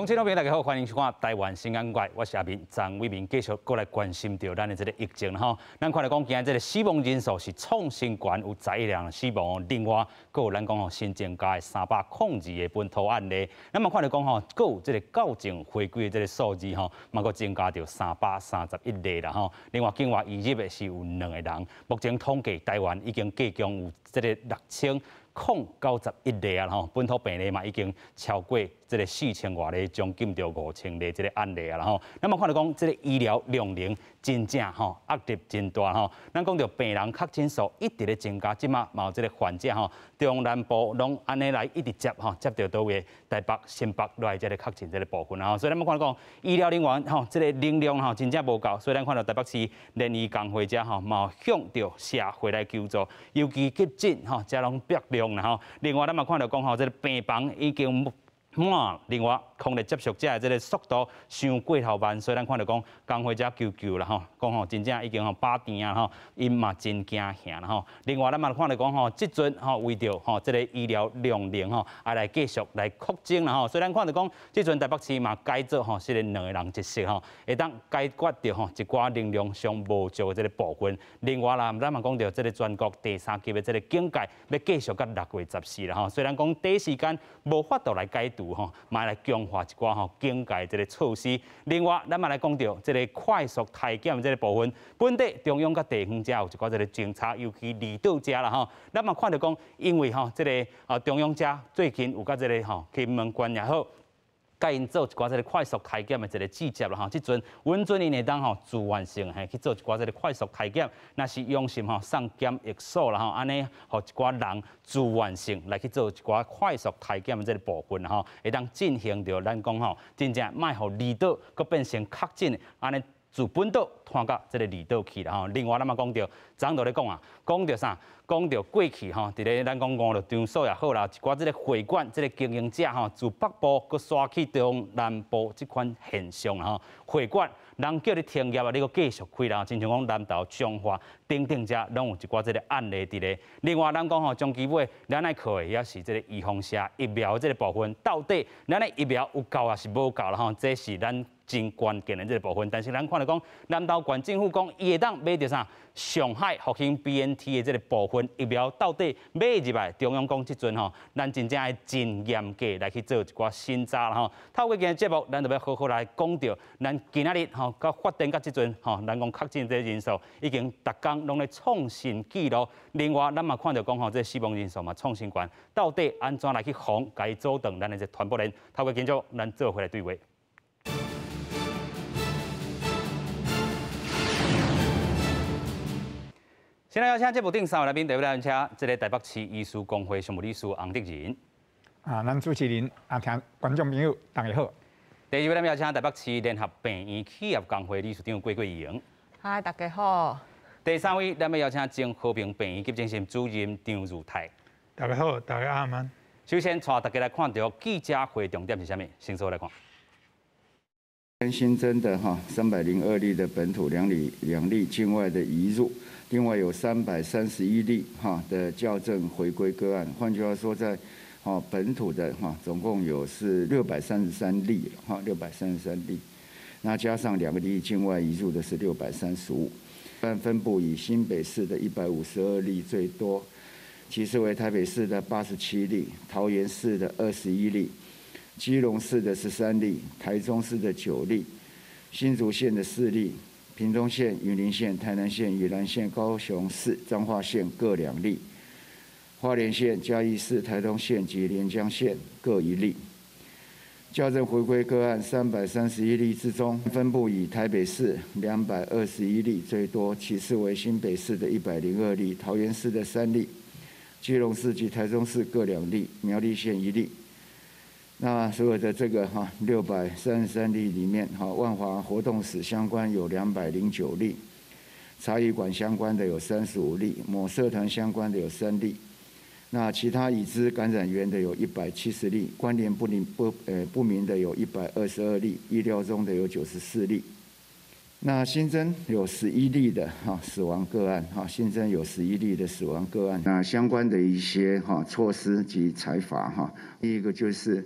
乡亲朋友大家好，欢迎收看台湾新闻台，我是阿明张伟明，继续过来关心到咱的这个疫情吼。咱看到讲今日这个死亡人数是创新高，有11人死亡。另外，还有咱讲新增加的302个本土案例。咱嘛看到讲还有这个校正回归的这个数字嘛个增加到331例啦吼。另外，境外移入的是有2个人。目前统计台湾已经计共有这个6091例啊吼，本土病例嘛已经超过这个4000多例，将近到5000例这个案例啊啦吼。咱嘛看到讲这个医疗量能真正压力真大吼。咱讲到病人确诊数一直咧增加，即马嘛有这个患者中南部拢安尼来一直接到倒位台北、新北来这个确诊这个部分所以咱们看到讲医疗人员这个能量真正无够，所以咱看到台北市联谊工会者嘛向着社会来求助，尤其急诊遮拢逼量啦另外咱嘛看到讲这个病房已经满，另外抗疫接触者的这个速度伤过头慢，所以咱看到讲工会者求啦讲真正已经把电因嘛真惊吓啦另外咱嘛看到讲即阵为着这个医疗量能来继续来扩增啦所以咱看到讲即阵台北市嘛改做是2个人一室会当解决到一寡能量上无足的这个部分。另外啦，咱嘛讲到这个全国第3级的这个警戒要继续到6月14啦虽然讲第一时间无法度来解除嘛来强化一寡警戒这个措施。另外，咱嘛来讲到这个快速体检这个部分，本地、中央、甲地方遮有一寡这个政策，尤其离岛遮啦咱嘛看到讲，因为这个中央遮最近有甲这个金门关也好。甲因做一寡这个快速体检的一个季节啦即阵稳准因会当自愿性去做一寡这个快速体检，若是用心送检疫所啦安尼，互一寡人自愿性来去做一寡快速体检的这个部分会当进行到咱讲真正卖互离岛，佮变成确诊安尼。自本岛拖到这个离岛去啦另外，咱嘛讲到，昨咧讲讲到啥？讲到过去伫咧咱讲5路场所也好啦，一寡这个会馆这个经营者自北部佮刷去中南部这款现象会馆人叫你停业你佮继续开啦，亲像讲南投、彰化等等遮拢有一寡这个案例伫咧。另外，咱讲中期尾咱爱靠的也是这个预防性疫苗这个部分，到底咱的疫苗有够还是无够啦这是咱真关键的这个部分。但是咱看到讲，南投县政府讲，伊会当买到啥上海复兴 BNT 的这个部分疫苗，到底买入来？中央讲即阵咱真正要真严格来去做一寡审查啦透过今日节目，咱就要好好来讲到，咱今仔日到发展到即阵咱讲确诊这个人数已经逐工拢咧创新纪录。另外，咱嘛看到讲这死亡人数嘛创新高，到底安怎来去防，该阻断咱的这传播链？透过今朝咱做回来对话。先来邀请节目顶3位来宾，第一位来请这个台北市医师公会常务理事洪德仁。咱主持人听观众朋友大家好。第二位来邀请台北市联合病院企业工会理事长郭桂莹。嗨，大家好。第3位咱要邀请中和平病院急诊室主任张如泰。大家好，大家好。首先，带大家来看到记者会重点是啥物？先说来看。新增的302例的本土2例境外的移入，另外有331例的校正回归个案。换句话说，在本土的总共有是633例633例，那加上2例境外移入的是635。但分布以新北市的152例最多，其次为台北市的87例，桃园市的21例。基隆市的13例，台中市的9例，新竹县的4例，屏东县、云林县、台南县、宜兰县、高雄市、彰化县各2例，花莲县、嘉义市、台东县及连江县各1例。校正回归个案331例之中，分布以台北市221例最多，其次为新北市的102例，桃园市的3例，基隆市及台中市各2例，苗栗县1例。那所有的这个633例里面，万华活动史相关有209例，茶艺馆相关的有35例，某社团相关的有3例，那其他已知感染源的有170例，关联不明的有122例，意料中的有94例。那新增有11例的死亡个案，新增有11例的死亡个案。那相关的一些措施及裁罚第一个就是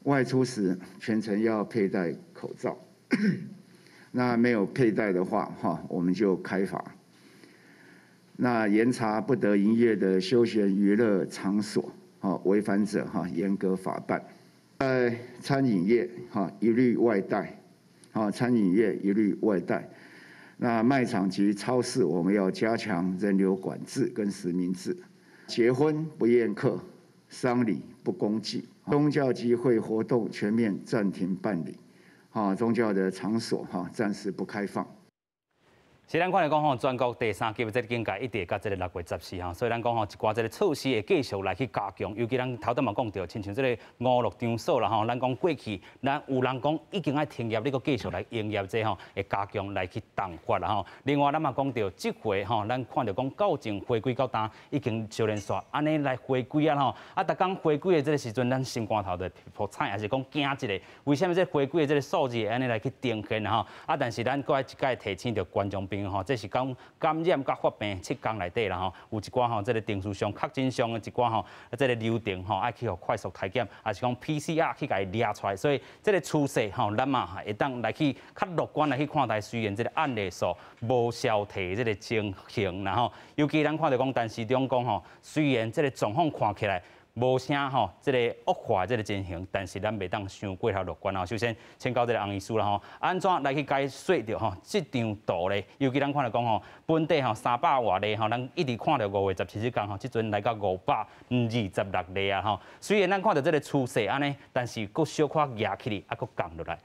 外出时全程要佩戴口罩。那没有佩戴的话，我们就开罚。那严查不得营业的休闲娱乐场所，违反者严格法办。在餐饮业，一律外带，餐饮业一律外带。那卖场及超市，我们要加强人流管制跟实名制。结婚不宴客，丧礼不公祭，宗教集会活动全面暂停办理。宗教的场所暂时不开放。是咱看来讲全国第3级的这个警戒一直到这个6月14所以咱讲一寡这个措施会继续来去加强，尤其咱头先嘛讲到，亲像这个5、6场所啦咱讲过去，咱有人讲已经爱停业，你个继续来营业这会加强来去动发啦另外咱嘛讲到这回咱看到讲校正回归到单已经小连续安尼来回归啊逐工回归的这个时阵，咱心肝头就破菜，还是讲惊一个？为什么这回归的这个数字安尼来去呈现但是咱搁爱一概提醒着观众朋友这是讲感染甲发病7天内底啦有一寡这个定数上、确诊上的一寡这个流程爱去快速体检，还是讲 PCR 去甲伊抓出来，所以这个趋势咱嘛会当来去较乐观来去看待。虽然这个案例数无消退这个情形尤其咱看到讲，但是中讲虽然这个状况看起来无啥这个恶化这个情形，但是咱袂当伤过头乐观首先，请教这个洪医师啦安怎来去解说着这张图咧？尤其咱看到讲本地300外例咱一直看到5月17日即阵来到526例啊虽然咱看到这个趋势安尼，但是佫小可压起哩，佫降落来。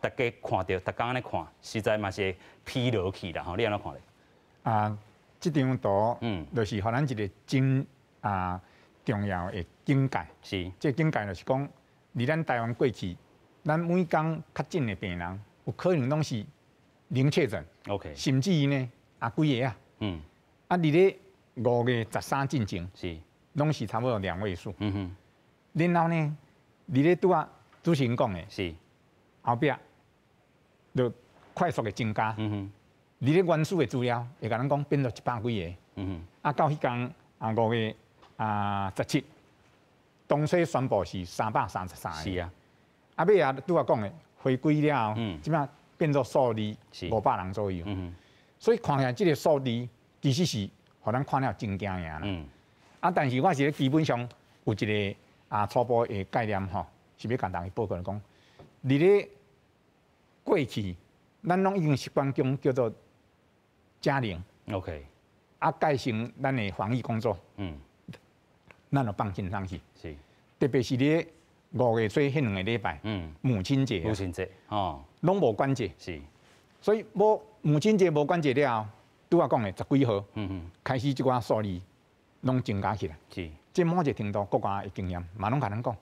大家看到，逐工安尼看，实在嘛是疲劳去啦你安怎看咧？这张图就是互咱一个真重要的警戒。是，这警戒就是讲，伫咱台湾过去，咱每天确诊的病人，有可能拢是零确诊 ，OK， 甚至于呢几个伫咧5月13进前，是，拢是差不多2位数。然后呢，伫咧拄啊主持人讲的，是，后壁就快速的增加。伫咧原始的资料会甲咱讲变到100几个。到迄天5月17，当初宣布是333个。是啊。尾拄啊讲的回归了后，即摆变做数字500人左右。所以看起来这个数字其实是互咱看了真惊人啦。但是我是咧基本上有一个初步的概念是要甲大家报告讲，伫咧过去，咱拢已经习惯叫做加零。OK。改成咱的防疫工作。咱就放轻松去。是。特别是咧5月初迄2个礼拜。母亲节。母亲节。拢无关节。是。所以母亲节无关节了后，拄啊讲的10几号。开始即寡数字拢增加起来。是。即某一个程度，国家的经验嘛拢甲咱讲。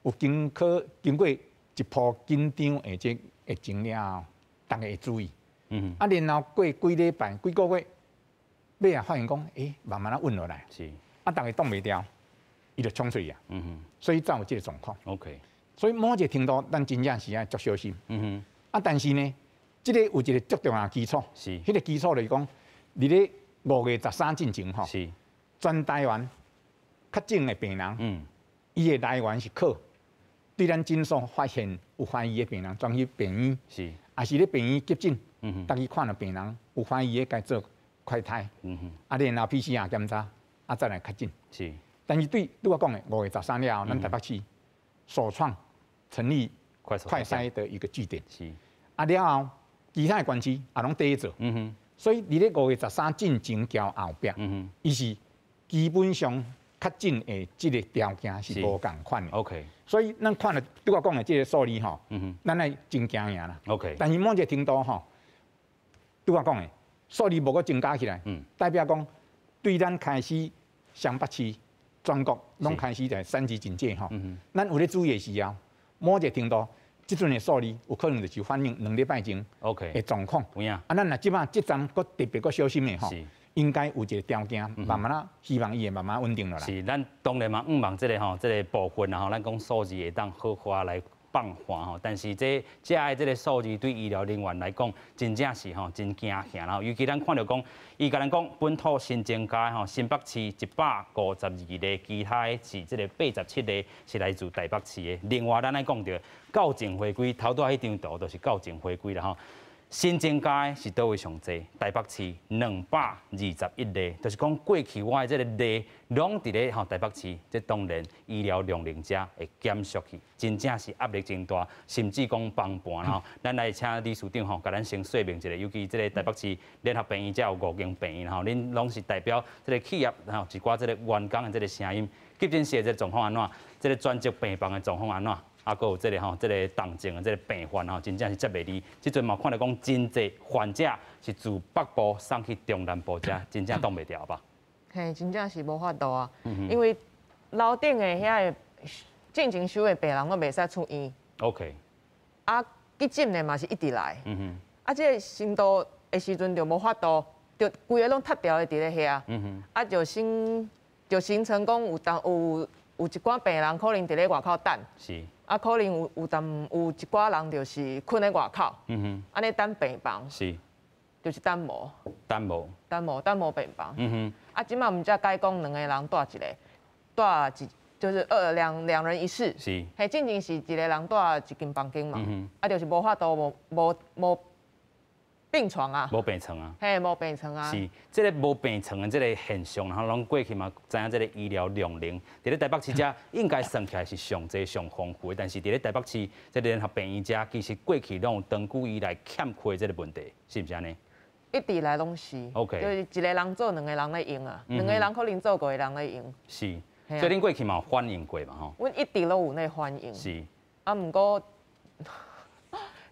有经过一波紧张的这疫情了后，大家会注意。然后过几礼拜、几个月，尾啊发现讲，慢慢稳落来。是。大家挡袂掉，伊就冲出去啊。所以才有这个状况。OK。所以某一个程度，咱真正是要足小心。但是呢，这个有一个足重要的基础。是。迄个基础就是讲，伫咧5月13进前是。全台湾确诊的病人，伊的来源是靠对咱诊所发现有怀疑的病人，转去病院。是。也是咧病院急诊，大家看到病人有怀疑的，该做快筛。然后 PCR 检查。再来确诊，是。但是对我讲的5月13了后，咱台北市首创成立快筛的一个据点，是。了后，其他的县市也拢第一做，所以伫咧5月13进前交后壁，伊是基本上确诊的这个条件是无共款的。OK。所以咱看了对我讲的这个数字咱来真惊人啦。OK。但是某一个程度对我讲的数字无个增加起来，代表讲对咱开始。湘北市全国拢开始在3级警戒咱有咧注意的时候，某一个程度，即阵的数字有可能就是反映2礼拜前的状况。咱若即摆即站佫特别佫小心的应该有一个条件，慢慢希望伊会慢慢稳定落来。是，咱当然嘛，毋望这个部分咱讲数字会当好化来放缓吼，但是这个数字对医疗人员来讲，真正是吼真惊吓啦。尤其咱看到讲，伊甲咱讲本土新增加吼，新北市152例，其他是这个87例是来自台北市的。另外，咱来讲到校正回归，头拄迄张图就是校正回归啦吼。新增加的是倒位上济？台北市221例，就是讲过去我的这个例，拢伫咧台北市，这当然医疗量能者会减缩去，真正是压力真大，甚至讲崩盘吼。咱来请理事长吼，甲咱先说明一下，尤其这个台北市联合病院才有5间病院吼，恁拢是代表这个企业吼一寡这个员工的这个声音，急诊室的这个状况安怎？这个专职病房的状况安怎？啊，还有这个吼，这个重症的这个病患吼，真正是接袂离。即阵嘛看到讲真济患者是自北部送去中南部遮，真正挡袂掉吧？嘿，真正是无法度啊，因为楼顶的遐个进前收的病人都袂使出院。OK。啊，急诊的嘛是一直来。啊，这个程度的时阵就无法度，就规个拢塌掉的伫咧遐。啊，就形成讲有一寡病人可能伫咧外口等。是。啊，可能有一寡人就是困在外口，安尼等病房，是，就是等无病房，啊，即马毋才改讲2个人住就是两人一室，是，嘿，进前是1个人住1间房间嘛，啊，就是无法度无病床啊，无病床啊，嘿，无病床啊，是，这个无病床的这个现象，然后拢过去嘛，知影这个医疗量能，伫咧台北市遮应该算起来是上济上丰富的，但是伫咧台北市这联合病院遮，其实过去拢有长久以来欠缺这个问题，是毋是安尼？一直以来拢是 ，OK， 就是1个人做2个人咧用啊，2个人可能做5个人咧用，是，所以恁过去嘛有反映过嘛吼？阮一直都有咧反映，是，啊，毋过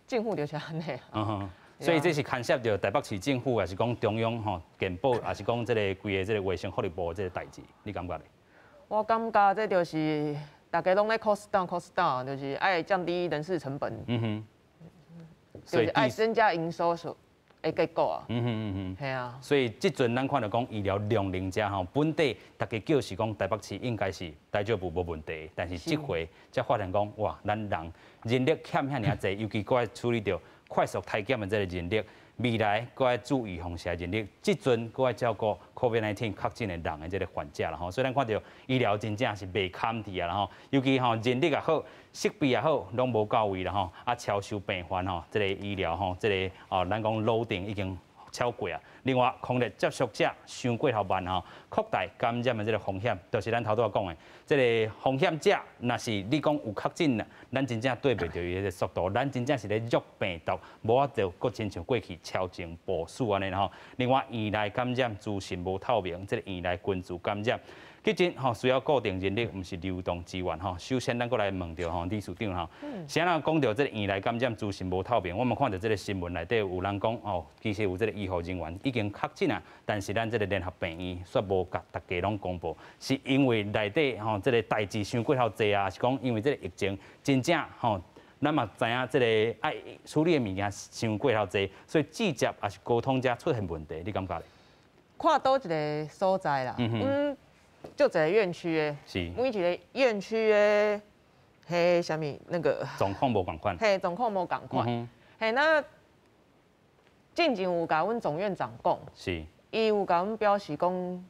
政府就是安尼啊。所以这是牵涉到台北市政府，还是讲中央吼健保，还是讲这个规个这个卫生福利部这个代志，你感觉咧？我感觉这就是大家拢咧 cost down， 就是爱降低人事成本。就是爱增加营收的结果啊。系啊。所以这阵咱看到讲医疗量能者吼，本地大家叫是讲台北市应该是大丈夫无问题，但是这回才发现讲哇，咱人力欠遐尔济，尤其搁爱处理到快速体检的这个人力，未来搁爱注意防射人力，即阵搁爱照顾 COVID-19 确诊的人的这个患者啦吼，所以咱看到医疗真正是袂堪去啊啦吼，尤其吼人力也好，设备也好，拢无到位啦吼，啊超收病患吼，这个医疗吼，这个咱讲楼顶已经超过啊。另外，抗疫接触者伤过头慢吼，扩大感染的这个风险，就是咱头拄讲的，这个风险者，若是你讲有确诊啦，咱真正对袂到伊个速度，咱真正是咧弱病毒，无法度搁亲像过去超前部署安尼吼。另外，院内感染资讯无透明，这个院内群组感染。急诊吼需要固定人力，毋是流动资源吼。首先，咱过来问到吼理事长吼，先人讲到这个院内感染资讯无透明，我们看到这个新闻内底有人讲哦，其实有这个医护人员已经确诊啊，但是咱这个联合病院却无甲大家拢公布，是因为内底吼这个代志伤过头济啊，是讲因为这个疫情真正吼，咱嘛知影这个爱处理的物件伤过头济，所以直接也是沟通者出现问题，你感觉咧？看倒一个所在啦，就一个院区的，是每一个院区的，嘿，啥物那个状况无共款，嘿，状况无共款，嘿，那进前有甲阮总院长讲，是，伊有甲阮表示讲，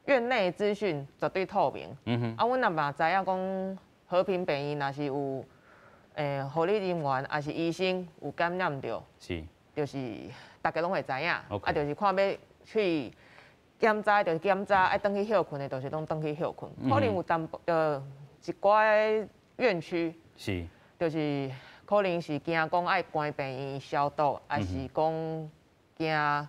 院内资讯绝对透明，啊，阮也嘛知影讲和平病院若是有，护理人员还是医生有感染着，是，就是大家拢会知影，啊，就是看要去。检查就是检查，爱转去休困的，就是拢转去休困。可能有一寡院区是，就是可能是惊讲爱关病院消毒，还是讲惊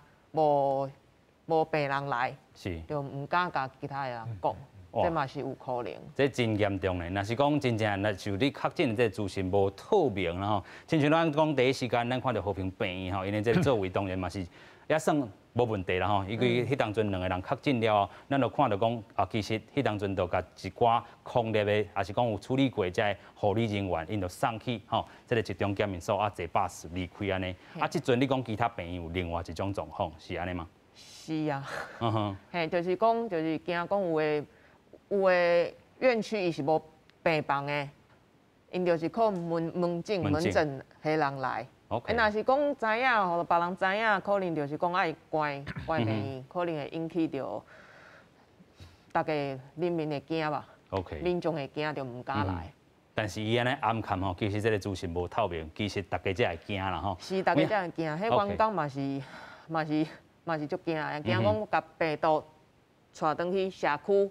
无病人来，是，就唔敢甲其他人讲，这嘛是有可能。这真严重嘞！若是讲真正，若就你确诊的这资讯无透明啦吼，亲像咱讲第一时间咱看到和平病院吼，因为这座位当然嘛是也算。无问题啦吼，因为迄当阵2个人确诊了后，咱就看到讲啊，其实迄当阵就甲一寡抗疫的，也是讲有处理过这护理人员，因就送去吼，这个集中检疫所啊，坐巴士离开安尼。啊，即阵你讲其他病院有另外一种状况，是安尼吗？是啊，嘿，就是讲，就是惊讲有的院区伊是无病房的，因就是靠门诊迄人来。OK。若是讲知影，互别人知影，可能就是讲爱关病院，可能会引起着大家人民会惊吧。OK。民众会惊着唔敢来。但是伊安尼暗看吼，其实这个资讯无透明，其实大家才会惊啦吼。是，大家才会惊，迄员工嘛是足惊的，惊讲甲病毒带转去社区，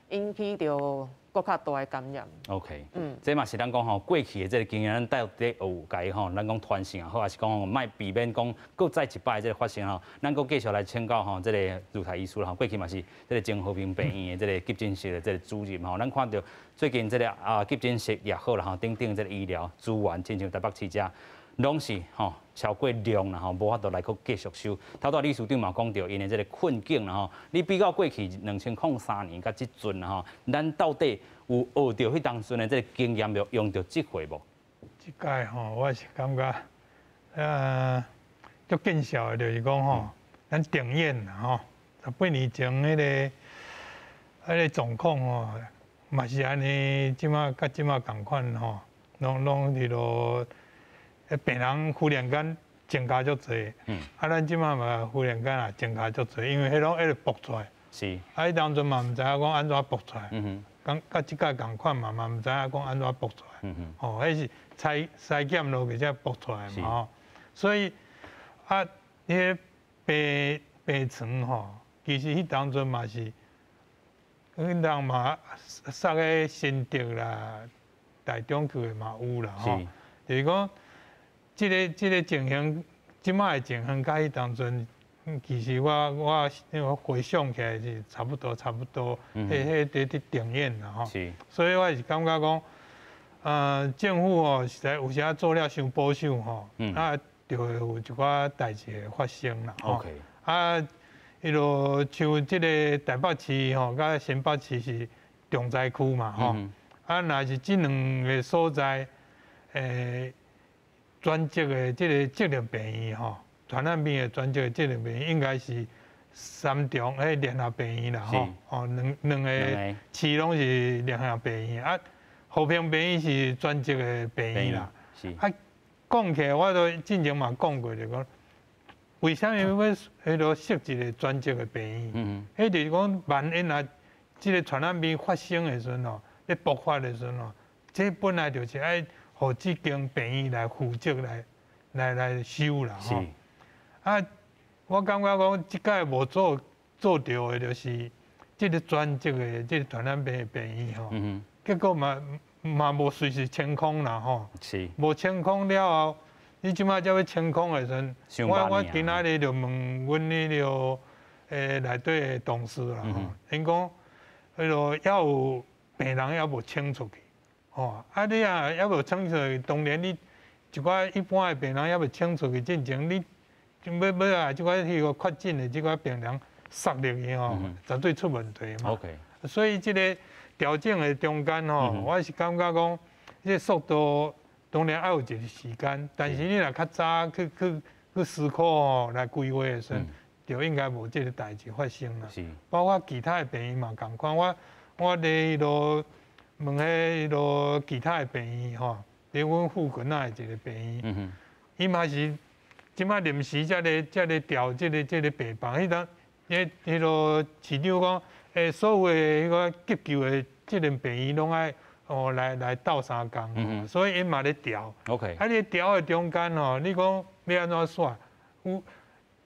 引起着搁较大的感染。OK， 这嘛是咱讲吼过去的这个经验，咱到底有甲伊吼，咱讲传承也好，还是讲吼卖避免讲搁再一摆这个发生吼，咱搁继续来请教吼这个陆台医师吼，过去嘛是这个江和平病院的这个急诊室的这个主任吼，咱看到最近这个急诊室也好啦吼，等等这个医疗资源，亲像台北市遮。拢是吼超过量啦吼，无法度来去继续收。头拄理事长嘛讲到因的这个困境啦吼，你比较过去2003年甲即阵啦吼，咱到底有学到迄当阵的这个经验，要用到即回无？即届吼，我是感觉足见效的，就是讲吼，咱定院啦吼，18年前迄个状况吼，嘛是安尼，即马甲即马共款吼，拢迄落。病人忽然间增加足侪，咱即马嘛忽然间也增加足侪，因为迄拢一直爆出来。是。迄当阵嘛毋知影讲安怎爆出来，甲即届共款嘛毋知影讲安怎爆出来。吼，迄是筛检落去才爆出来嘛吼。所以迄病床吼，其实迄当阵嘛是，人嘛杀个新竹啦、台中区的嘛有啦吼，就是讲。即个情形，即摆的情形，甲迄当阵，其实我回想起来是差不多，迄定院啦吼。是。所以我是感觉讲，政府哦实在有时仔做了伤保守吼，就会有一寡代志会发生啦。OK。迄落像即个台北市吼，甲新北市是重灾区嘛吼。若是即两个所在，专职的这个职能病院吼，传染病的专职的职能病院应该是三重联合病院啦吼，两个市拢是联合病院，和平病院是专职的病院啦。是。讲起来，我都之前嘛讲过，就讲为什么要迄落设一个专职的病院？迄就是讲万一若这个传染病发生的时阵吼，咧爆发的时阵吼，这本来就是爱。互即间病院来负责来收啦吼。我感觉讲即届无做到的，就是即个专职的即个传染病的病院吼。结果嘛无随时清空啦吼。是。无清空了后，你即摆才要清空的时阵，我今仔日就问阮迄个内底的同事啦吼，因讲迄落要有病人要无清出去。哦，你也无清出去，当然你一寡一般的病人也无清出去之前，你要啊，即寡迄个确诊的即寡病人杀入去吼，绝对出问题嘛。OK。所以即个调整的中间吼，我是感觉讲，即个速度当然要有一个时间，但是你若较早去思考吼来规划的时阵，就应该无即个代志发生啦。是。包括其他的病院嘛共款，我伫迄落。问迄落其他的病院吼，伫阮附近仔的一个病院，伊嘛是即摆临时才咧调即个病房，迄落市长讲，所有的迄个急救的即个病院拢爱来斗相共，所以伊嘛咧调。OK。你调的中间吼，你讲要安怎选？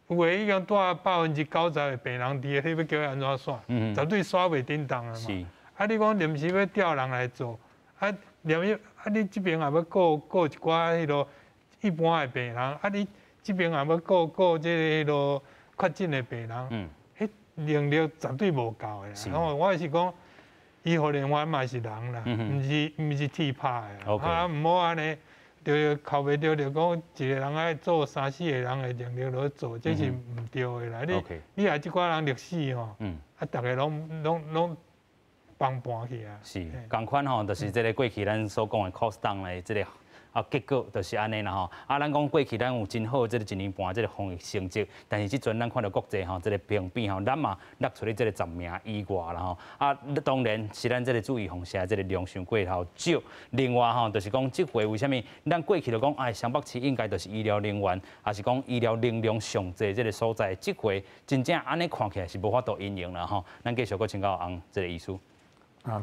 有诶已经带90%的病人伫，你要叫伊安怎选？绝对选袂叮当啊嘛。你讲临时要调人来做，你这边也要顾一寡迄落一般的病人，你这边也要顾即个迄落确诊的病人，迄能力绝对无够的。然后我是讲，医护人员嘛是人啦，毋是铁拍的，毋好安尼，就靠袂着，就讲一个人爱做3、4个人的能力落做，这是毋对的啦。你也即寡人历史吼，大家拢。帮搬去啊！是，共款吼，就是这个过去咱所讲的 cost down 的这个结果就是安尼啦吼。咱讲过去咱有真好这个1年半这个防疫成绩，但是即阵咱看到国际吼这个评比吼，咱嘛落出咧这个10名以外啦吼。当然是咱这个注意防下这个量伤过头少。另外吼，就是讲这回为虾米？咱过去就讲湘北市应该就是医疗人员，还是讲医疗能量上济这个所在，这回真正安尼看起来是无法度应用啦吼。咱继续搁请教翁这个医师。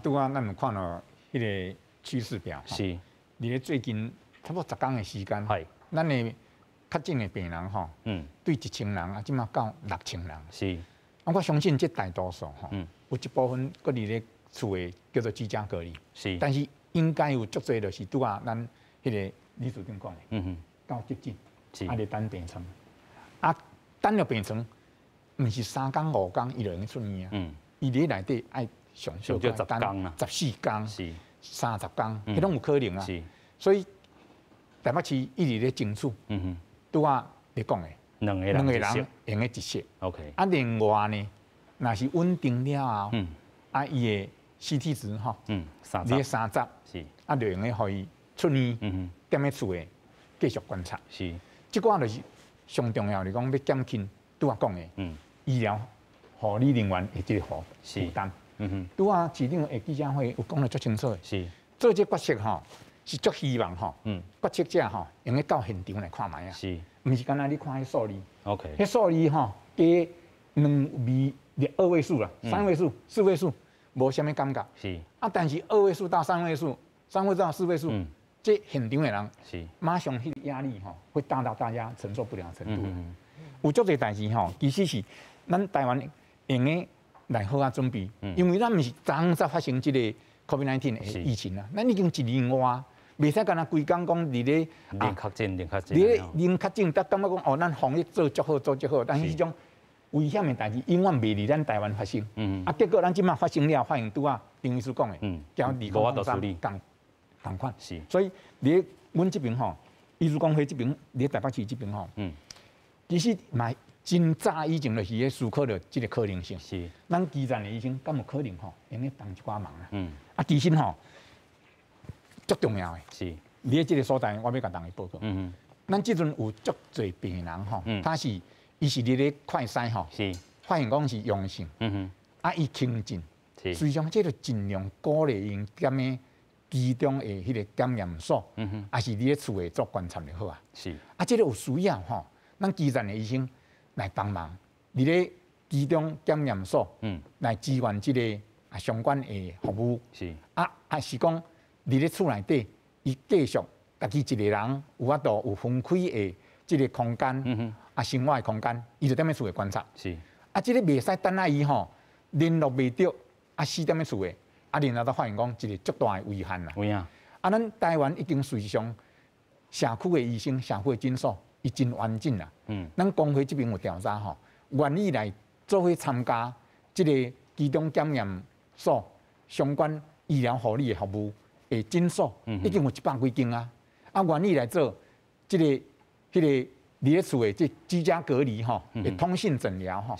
拄啊，咱有看到迄个趋势表，是，伫咧最近差不多10天的时间，係，咱的确诊的病人吼，对1000人啊，即马到6000人，是，我相信这大多数吼，有一部分搁伫咧厝的叫做居家隔离，是，但是应该有足多就是拄啊，咱迄个李处长讲的，到急诊，是，啊，咧等病床，啊，等了病床，毋是3天5天伊就用出院啊，伊咧内底爱上少就10天啦，14天，是30天，迄拢有可能啊。是，所以台北市一直咧争取，拄啊咧讲的，两个人用个一室。OK。啊，另外呢，若是稳定了后，啊，伊的 CT 值吼，咧30，是，啊，就用个互伊出院，踮咧厝的继续观察。是，即寡就是上重要，是讲要减轻拄啊讲的，医疗护理人员的即个负担。拄啊，市长的记者会有讲得足清楚的，是做这角色吼，是足希望吼，决策者吼用咧到现场来看卖啊，是，毋是干那你看迄数字 ，OK，迄数字吼加2位数啦，3位数、4位数，无虾米感觉，是，啊，但是2位数到3位数，3位数到4位数，这现场的人是马上迄个压力吼，会大到大家承受不了的程度。有足侪代志吼，其实是咱台湾用个来好啊准备，因为咱毋是昨昏才发生即个 COVID-19 的疫情啊，咱已经1年外，袂使干那规工讲伫咧零确诊，零确诊，感觉讲哦，咱防疫做足好，做足好，但是迄种危险的代志永远袂伫咱台湾发生。啊，结果咱即马发生了，发现拄啊丁医师讲的，交2003同款。是，所以伫阮这边吼，医师公会这边，伫台北市这边吼，其实买。真早以前就是咧思考着即个可能性，是咱基层的医生敢有可能吼，用咧帮一寡忙啊。啊，其实吼足重要的，是伫咧即个所在，我要甲大家报告。咱即阵有足侪病人吼，他是伊是伫咧快筛吼，是发现讲是阳性，啊伊轻症，实际上即个尽量鼓励因踮咧其中的迄个感染所，啊是伫咧厝诶做观察就好啊。是啊，即个有需要吼，咱基层的医生。来帮忙，伫咧其中感染所，来支援即个相关的服务。是还是讲伫咧厝内底，伊继续家己一个人有法度有分开的即个空间，生活的空间，伊就踮咧厝诶观察。是即个袂使等啊伊吼联络袂着，死踮咧厝诶，然后才发现讲一个足大的危险啦。有影咱台湾已经随上社区的医生、社区的诊所。伊真完整啦，咱工会这边有调查吼，愿意来做伙参加这个其中感染所相关医疗护理的服务的诊所，已经有100几间啊，愿意来做这个迄个伫咧厝的这居家隔离吼，的通信诊疗吼，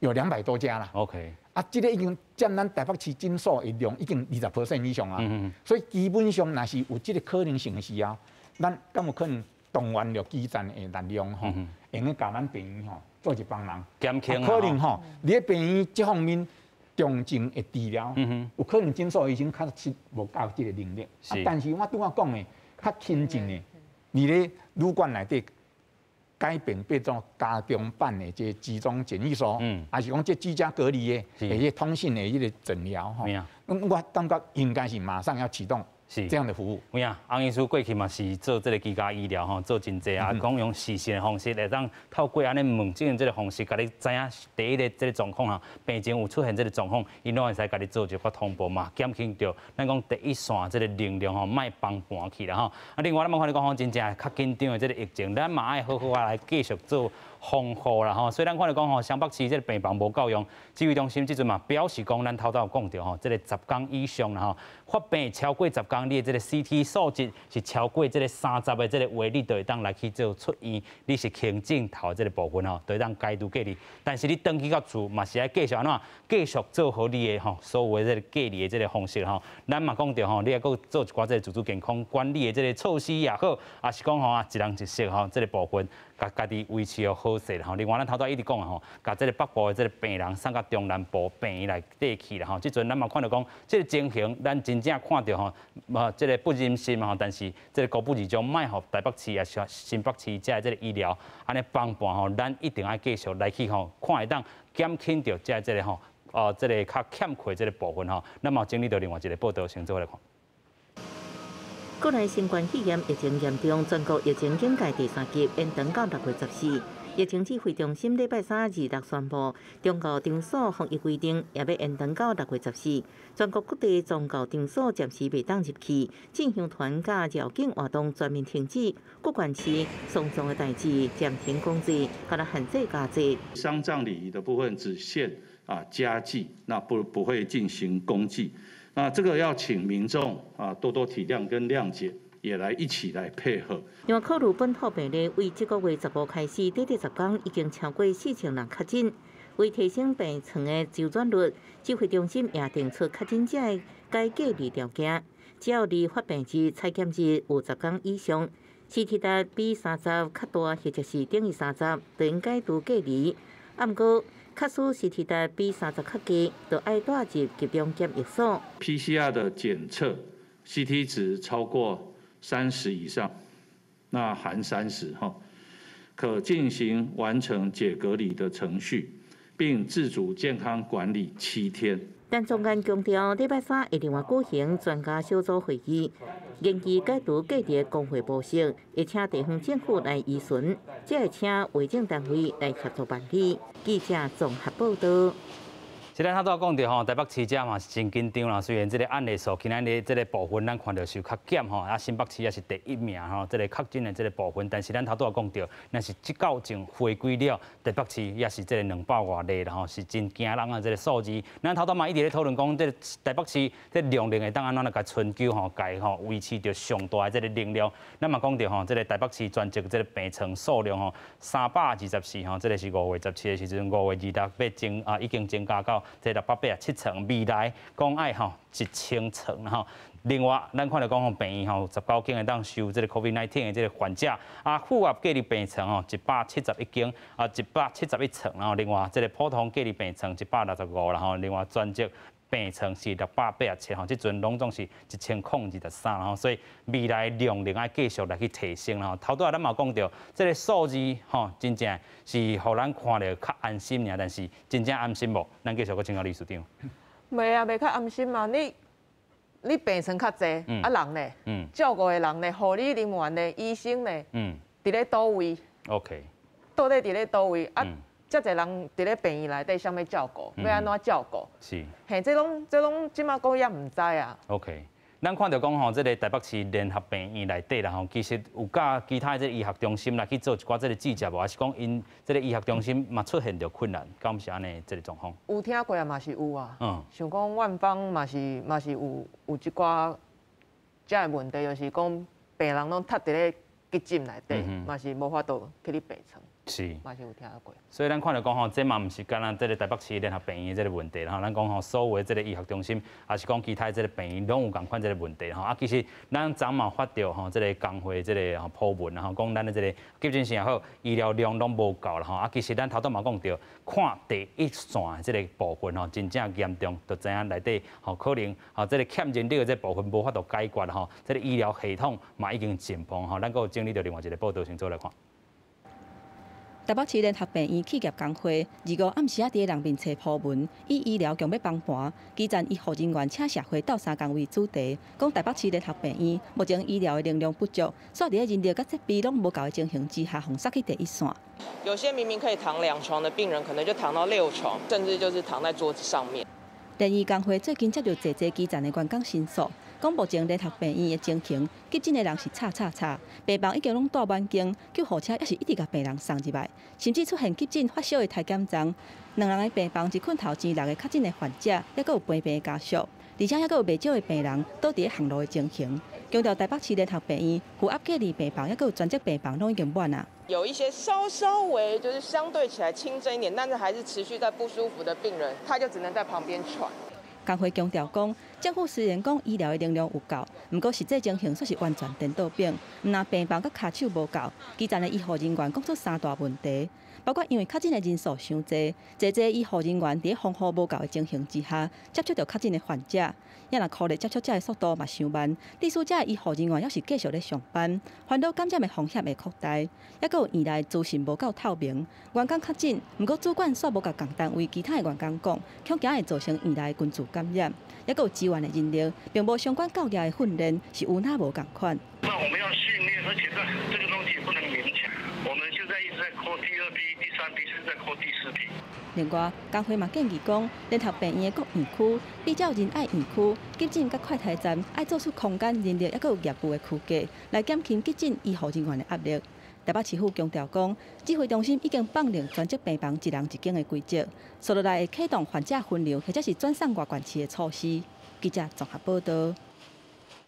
有200多家啦。OK，这个已经占咱台北市诊所的量已经20% 以上啊，所以基本上若是有这个可能性的时候，咱敢有可能？动员了基层的力量吼，用咧甲咱病院吼做一帮忙，减轻可能吼，伫咧病院这方面重症的治疗，有可能诊所医生确实无够这个能力。但是我拄仔讲的较轻症的，伫咧旅馆内底改变变做家中版的这集中检疫所，还是讲这居家隔离的，迄通信的迄个诊疗吼，我感觉应该是马上要启动。是这样的服务。有影，翁医师过去嘛是做这个居家医疗吼，做真济啊，讲用视线的方式来当透过安尼问诊这个方式，甲你知影第一个这个状况啊，病情有出现这个状况，伊拢会使甲你做一个通报嘛，减轻掉咱讲第一线这个能量吼，莫放盘去啦吼。另外咱看你讲吼，真正较紧张的这个疫情，咱嘛爱好好啊来继续做防护啦吼。所以咱看到讲吼，湘北市这个病房无够用，指挥中心即阵嘛表示讲，咱头头有讲到吼，这个10天以上啦吼，发病超过10天，你的这个 CT 数值是超过这个30的这个话，你就会当来去做出院，你是轻症头这个部分吼，就会当解除隔离。但是你登记到厝嘛是要继续安怎？继续做好你的吼所有的这个隔离的这个方式吼。咱嘛讲到吼，你还佫做一寡这个自主健康管理的这个措施也好，也是讲吼啊一人一室吼这个部分，家己维持好好势吼。另外咱头头一直讲吼，甲这个北部的这个病人送到中南部病院来缀去啦吼。即阵咱嘛看到讲，这个情形咱真正看到吼，这个不忍心嘛吼。但是这个高部级将卖互台北市也是新北市这个医疗安尼帮办吼，咱一定要继续来去吼，看会当减轻到这个吼。这个较欠缺这个部分吼，那么整理到另外一个报道，先做来看。国内新冠肺炎疫情严重，全国疫情警戒第3级延长到6月14。疫情指挥中心礼拜3、26宣布，中国场所防疫规定也要延长到6月14。全国各地宗教场所暂时未当入去，进香团甲绕境活动全面停止。各县市送葬的代志暂停公祭，甲它限制加祭。丧葬礼仪的部分只限家祭，那不会进行公祭。那这个要请民众多多体谅跟谅解，也来一起来配合。另外，考虑本土病例为这个月15开始，短短10天已经超过4000人确诊。为提升病床的周转率，指挥中心也定出确诊者的该隔离条件，只要离发病日、采检日有10天以上，CT值比30较大，或者是等于30，就应该拄隔离。不过，假使CT值比30较低，就要带入集中检疫所。PCR 的检测 CT 值超过30以上，那含30可进行完成解隔离的程序，并自主健康管理7天。但中间强调，礼拜3会另外举行专家小组会议，研究解除隔离的工会模式，会请地方政府来依循，才会请卫生单位来协助办理。记者综合报道。是咱头拄讲到吼，台北市这嘛是真紧张啦。虽然这个案例数今仔日这个部分咱看到是较减吼，啊新北市也是第1名吼，这个确诊的这个部分。但是咱头拄讲到，那是即到前回归了，台北市也是这个200多例啦吼，是真惊人啊！这个数字，咱头拄嘛一直咧讨论讲，这个台北市这量能会当安怎来甲春秋吼，甲吼维持着上大的这个能量。咱嘛讲到吼，这个台北市全职这个病床数量吼，324吼，这个是5月17的时阵，5月26要增已经增加到。这687床，未来讲爱吼1000床吼。另外，咱看到讲吼病院吼19间会当收这个 COVID-19 的这个患者，负压隔离病床吼171间，171床，然后另外这个普通隔离病床165，然后另外专职病床是687吼，即阵拢总是1023，吼，所以未来量能爱继续来去提升吼。头拄仔咱嘛讲到，这个数字吼，真正是互咱看着较安心尔，但是真正安心无？咱继续搁请教理事长。袂啊，袂较安心嘛，你病床较济，人呢？照顾的人呢？护理人员呢？医生呢？伫咧倒位 ？OK。到底伫咧倒位？遮侪人伫咧病院内底，啥物照顾？要安怎照顾？是。嘿，这拢即马讲也毋知啊。OK。咱看到讲吼，这个台北市联合病院内底啦吼，其实有甲其他这个医学中心来去做一寡这个记者无，还是讲因这个医学中心嘛出现着困难，敢毋是安尼这个状况？有听过啊，嘛是有啊。像讲万方嘛是有一寡遮个问题，就是讲病人拢塌伫咧急诊内底，嘛是无法度去你病床。是，嘛是有听过。所以咱看到讲吼，这嘛毋是干咱这个台北市联合病院这个问题啦吼，咱讲吼所有的这个医学中心，还是讲其他这个病院拢有共款这个问题吼。其实咱昨嘛发到吼这个工会这个普文啦吼，讲咱的这个急诊室也好，医疗量拢无够啦吼。其实咱头拄嘛讲到，看第一线这个部分吼，真正严重，就知影内底吼可能这个欠人力的这部分无法度解决吼，这个医疗系统嘛已经紧绷吼。咱搁有整理到另外一个报道，先做来看。台北市联合病院企业工会25暗时伫人面册铺文，以医疗强要帮盘，基层医护人员请社会斗相共为主题，讲台北市联合病院目前医疗的能量不足，所以伫人力甲设备拢无够的情形之下，封杀去第一线。有些明明可以躺2床的病人，可能就躺到6床，甚至就是躺在桌子上面。联医工会最近接到济基层的员工申诉，讲目前联合病院的情形，急诊的人是吵，病房已经拢住满间，救护车也是一直甲病人送入来，甚至出现急诊发烧的太监长，两人的病房一困头前6个确诊的患者，还佫有陪病的家属，而且还佫有袂少的病人倒伫咧巷路的情形。强调台北市联合病院负压隔离病房，还佫有专责病房，拢已经满啊。有一些稍微就是相对起来轻症一点，但是还是持续在不舒服的病人，他就只能在旁边喘。工会强调讲，政府虽然讲医疗的能量有够，不过实际情形却是完全颠倒病。唔但病房佮骹手无够，基层的医护人员讲出3大问题，包括因为确诊的人数伤济，济医护人员伫防护无够的情形之下，接触到确诊的患者，也若科列接触者的速度嘛伤慢，历史者的医护人员要是继续咧上班，烦恼感染的风险会扩大，也佫有院内资讯无够透明，员工确诊，不过主管煞无甲同单位其他的员工讲，恐惊会造成院内群聚感染，也佫有支援的人力，并无相关教业的训练，是有哪无共款。那我们要训练，而且这个东西不能勉强。我们现在一直在扩第2批、第3批，是在扩第4批。另外，工会嘛建议讲，联合病院的各院区，比较仁爱院区、急诊甲快筛站，爱做出空间、人力，也佫有业务的区隔，来减轻急诊医护人员的压力。台北市府强调讲，指挥中心已经放定专责病房1人1间的规则，接落来会启动患者分流或者是转送外县市的措施。记者综合报道。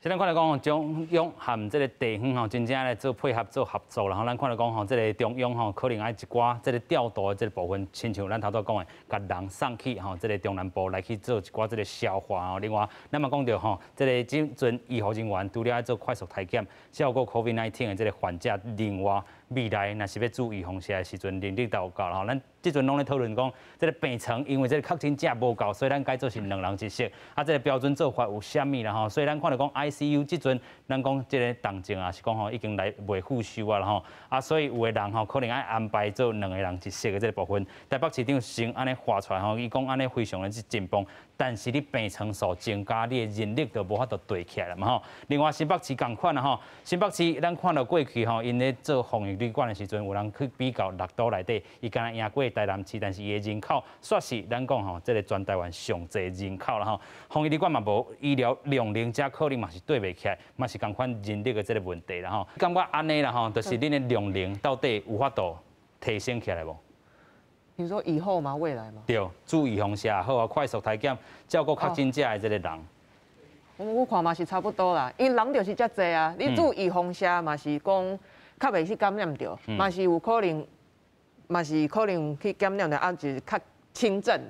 现在看来讲，中央和这个地方吼，真正来做配合、做合作啦。咱看来讲吼，这个中央吼，可能爱一寡这个调度的这个部分，亲像咱头拄讲的，甲人送去吼，这个中南部来去做一寡这个消化吼。另外，咱嘛讲到吼，这个即阵医护人员除了爱做快速体检，照顾 COVID-19 的这个患者，另外未来若是要注意防射的时阵，人力都有够啦吼。咱即阵拢咧讨论讲，这个病床因为这个确诊者无够，所以咱该做是2人1室。啊，这个标准做法有啥物啦吼？所以咱看到讲 ICU 即阵，咱讲这个动静啊是讲吼已经来袂复修啊啦吼。啊，所以有的人吼可能爱安排做2个人1室的这个部分。台北市长先安尼画出来吼，伊讲安尼非常的紧绷，但是你病床数增加，你的人力就无法度对起来了嘛吼。另外新北市共款啦吼，新北市咱看到过去吼，因咧做防疫旅馆的时阵，有人去比较6都内底，伊敢若赢过台南市，但是伊的人口算是咱讲吼，这个全台湾上济人口啦吼。防疫旅馆嘛无医疗量能，遮可能嘛是对袂起来，嘛是共款人力的这个问题啦吼。感觉安尼啦吼，就是恁的量能到底有法度提升起来无？你说以后吗？未来吗？对，注意防射好啊，快速体检，照顾确诊者的这个人。我看嘛是差不多啦，因人就是遮济啊，你注意防射嘛是讲较袂去感染着，嘛是有可能。嘛是可能去检验的啊，就是较轻症，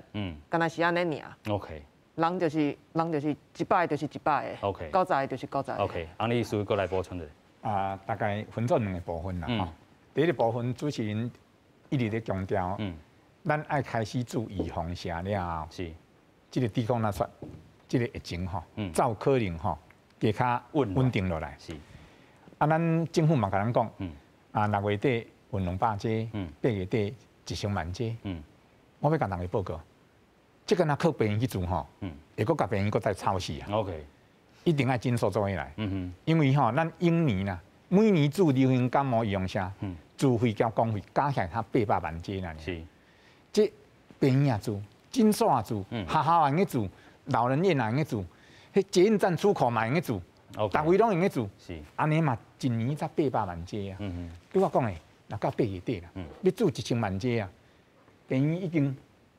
敢若是安尼尔。OK。人就是100就是100个。OK。90个就是90个。OK。安尼需要过来补充者。大概分做2个部分啦吼。第一个部分，主持人一直咧强调，咱爱开始注意防射了后，是，这个抵抗力出，这个疫情吼，才有可能吼加较稳定落来。是。啊，咱政府嘛甲咱讲，6月底。200剂，8月底1000万剂。我要甲大家报告，这个若靠病院去做吼，会搁甲病院搁再吵死啊。OK， 一定要紧速做起来。因为吼，咱永年啦，每年治流行感冒用啥，自费交公费加起来它800万剂啦。是，这病院也做，诊所也做，学校也用做，老人院也用做，迄捷运站出口嘛用做，大位拢用做。是，安尼嘛，一年才800万剂啊。对我讲诶。那到8月底啦，你做1000万剂啊，病院已经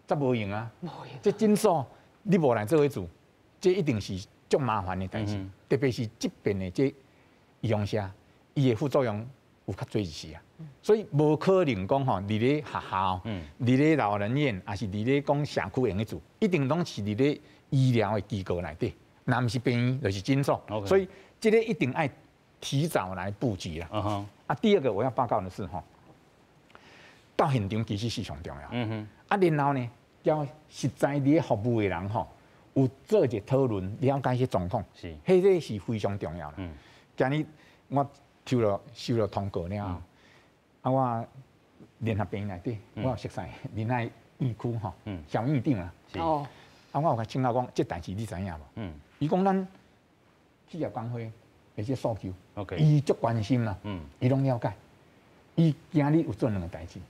则无用啊。这诊所你无来做伙做，这一定是足麻烦的代志。特别是这边的这用下，伊的副作用有较多一些啊。所以无可能讲吼，伫咧学校、伫咧老人院，还是伫咧讲社区用去做，一定拢是伫咧医疗的机构内底，那不是病院就是诊所。所以这个一定爱提早来布局啦。第二个我要报告的是吼，到现场其实是上重要。然后呢，要实在伫服务的人吼，有做一个讨论，了解些状况，迄个是非常重要的。今日我收了通告了，我联合病院内底，我有熟悉仁爱院区吼，小院长啦。我有甲请教讲，这代志你知影无？伊讲咱企业工会。那些诉求，伊足关心啦，伊拢了解，伊今日有做2个代志，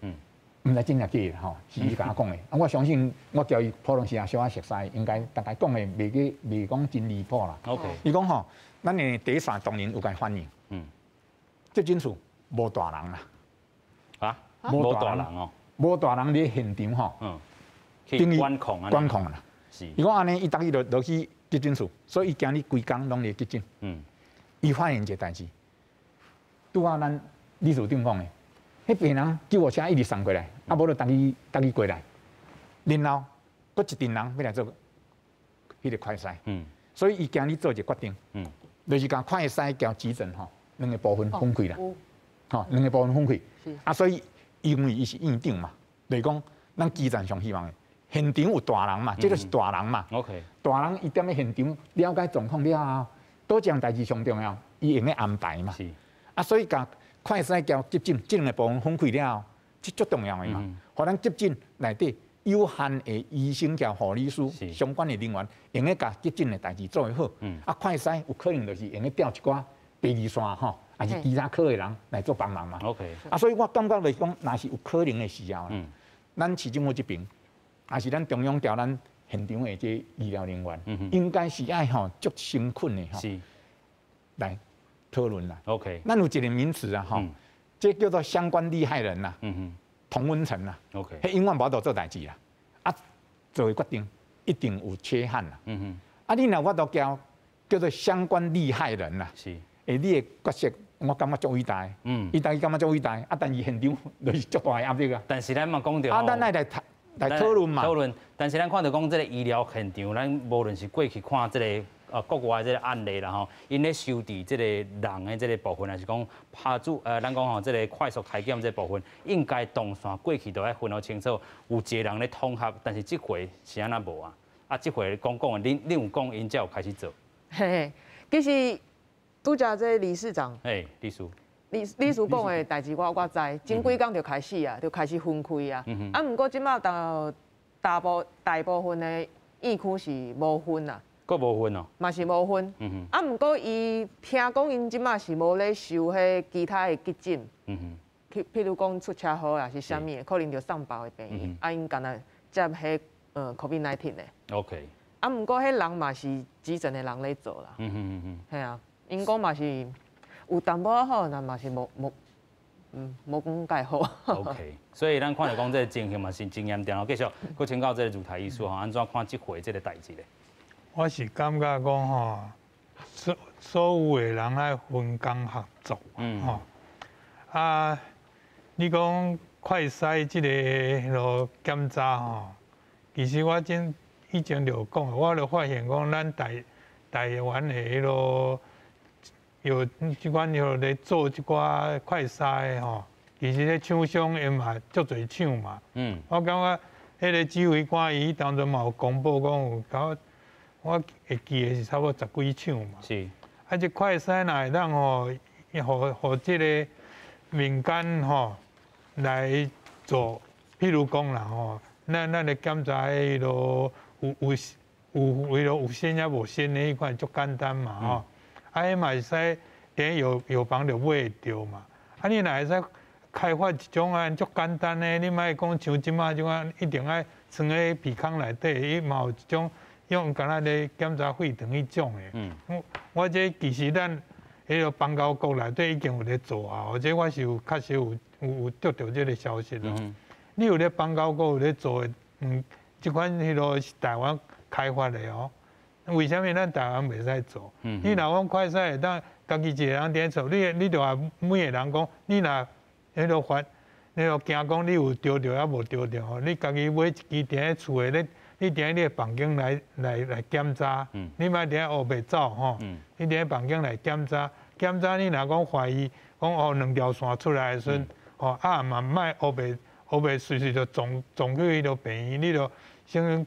唔知真正假啦吼，是伊甲我讲的。我相信我交伊普通时啊小可熟悉，应该大概讲的未讲真离谱啦。OK。伊讲吼，咱的第一线当然有甲反映。这诊所无大人啦。啊？无大人哦。无大人伫现场吼。去管控啊。管控啦。是。伊讲安尼，伊逐日落去急诊室，所以伊今日规工拢伫急诊。伊发现一个代志，拄啊咱理事长讲的。迄病人救护车一直送过来，啊，无就逐日过来，然后搁一群人要来做迄个快筛，所以伊今日做一个决定，就是将快筛交急诊吼，两个部分分开啦，吼，两个部分分开，啊，所以因为伊是院长嘛，就是讲咱基层上希望的，现场有大人嘛，这就是大人嘛 ，OK， 大人伊踮咧现场了解状况了后，倒一项代志上重要，伊用咧安排嘛，啊，所以甲快筛交急诊，这两个部分分开了后，这足重要的嘛。互咱急诊内底有限的医生交护理师相关的人员，用咧甲急诊的代志做得好。啊，快筛有可能就是用咧调一寡第二线吼，还是其他科的人来做帮忙嘛。OK。啊，所以我感觉来讲，若是有可能的时候，咱市政府这边，还是咱中央调咱现场的这医疗人员，应该是爱吼足诚恳的吼，来。讨论啦 ，OK， 咱有一个名词啊，吼，这叫做相关利害人呐，同温层啦 ，OK， 迄永远无法度做代志啦，啊，做决定一定有缺陷啦，啊，你若我都叫做相关利害人啦，是，你的角色我感觉足伟大，伊大家感觉足伟大，啊，但是现场就是足大的压力啊，但是咱嘛讲到，啊，咱来讨论嘛，讨论，但是咱看到讲这个医疗现场，咱无论是过去看这个。国外这个案例啦吼，因咧收治这个人的这个部分，还是讲拍主咱讲吼，这个快速体检这部分，应该动线过去都要分好清楚，有一个人咧统合，但是这回是安那无啊？啊，这回讲的，恁有讲，因才有开始做。嘿，其实拄则这理事长，理事讲的代志我知，前几工就开始啊，就开始分开啊。啊，毋过即马大部分的疫区是无分啊。佫无分哦，嘛是无分。啊，毋过伊听讲因即马是无咧收迄其他的急诊。譬如讲出车祸啊是啥物的，可能就送包的病院。啊，因干那接迄COVID-19的。OK。啊，毋过迄人嘛是基层的人咧做啦。系啊，因讲嘛是有淡薄仔好，但嘛是无讲介好。OK。所以咱看到讲这个情形嘛是真严重。继续，佫请教这个舞台艺术吼，安怎看即回这个代志咧？我是感觉讲吼，所有的人爱分工合作，吼啊，你讲快筛这个检查吼，其实我以前就讲，我就发现讲，咱台湾的迄个有即款有咧做即寡快筛吼，其实咧厂商因嘛足侪厂嘛，我感觉迄个指挥官伊当中嘛有公布讲有搞。我会记的是差不多10几厂嘛，是。啊，这快筛若会当吼，互这个民间吼来做，譬如讲啦吼，咱来检查迄落有线也无线的迄款足简单嘛吼。啊，迄嘛会使连药房就买着嘛。啊，你若会使开发一种足简单的，你莫讲像即马即款一定爱装喺鼻孔内底，伊嘛有一种。用干那咧检查费等迄种的，我这其实咱迄个邦交国内底已经有咧做啊，或者我是确实有得到这个消息咯。你有咧邦交国有咧做的，即款迄个是台湾开发的哦。为什么咱台湾袂使做？你若讲快筛会当家己一个人伫做，你就话每个人讲，你若迄个发，你就惊讲你有丢着还无丢着吼，你家己买一支伫咧厝的咧。你伫你的房间来检查，你莫伫咧黑白走吼，你伫咧房间来检查，你若讲怀疑讲两条线出来的时阵，啊嘛莫黑白随时就撞去迄个病院，你就先